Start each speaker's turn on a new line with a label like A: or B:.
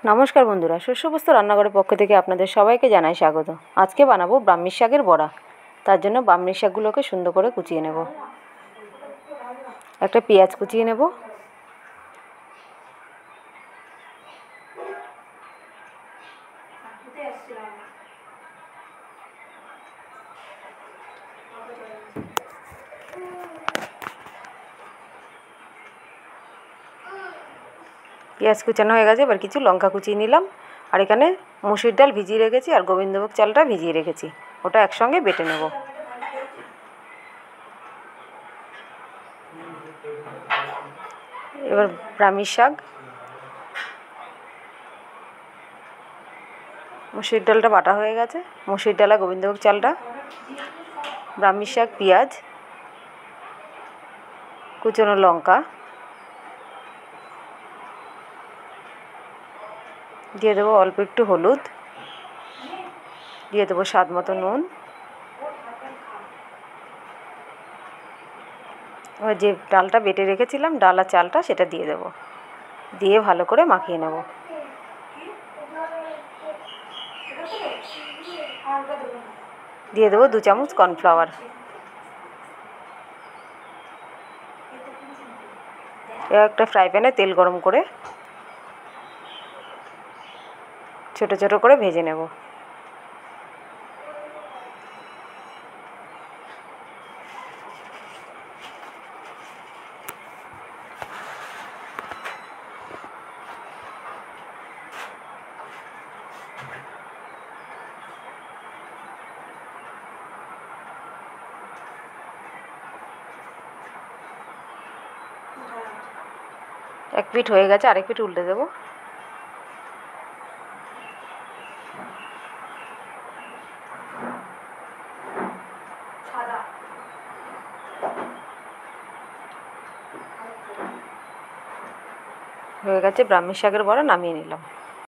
A: নমস্কার বন্ধুরা, শস্যবস্তু রান্নাঘরের পক্ষ থেকে আপনাদের সবাইকে জানাই স্বাগত। আজকে বানাবো ব্রাহ্মী শাকের বড়া। তার জন্য ব্রাহ্মী শাকগুলোকে সুন্দর করে কুচিয়ে নেব। একটা পেঁয়াজ কুচিয়ে নেব। পেঁয়াজ কুচানো হয়ে গেছে, এবার কিছু লঙ্কা কুচিয়ে নিলাম। আর এখানে মুসুর ডাল ভিজিয়ে রেখেছি আর গোবিন্দভোগ চালটা ভিজিয়ে রেখেছি, ওটা একসঙ্গে বেটে নেব। এবার ব্রাহ্মী শাক, মুসুর ডালটা বাটা হয়ে গেছে, মুসুর ডাল আর গোবিন্দভোগ চালটা, ব্রাহ্মী শাক, পেঁয়াজ, কুচনো লঙ্কা দিয়ে দেবো, অল্প একটু হলুদ দিয়ে দেবো, স্বাদ মতো নুন। এবার যে ডালটা বেটে রেখেছিলাম, ডাল আর চালটা, সেটা দিয়ে দেবো, দিয়ে ভালো করে মাখিয়ে নেব। দিয়ে দেবো 2 চামচ কর্নফ্লাওয়ার। এবার একটা ফ্রাই প্যানে তেল গরম করে ছোটো ছোটো করে ভেজে নেব। এক পিঠ হয়ে গেছে, আরেক পিঠ উল্টে দেবো। হয়ে গেছে ব্রাহ্মী শাকের বড়া, নামিয়ে নিলাম।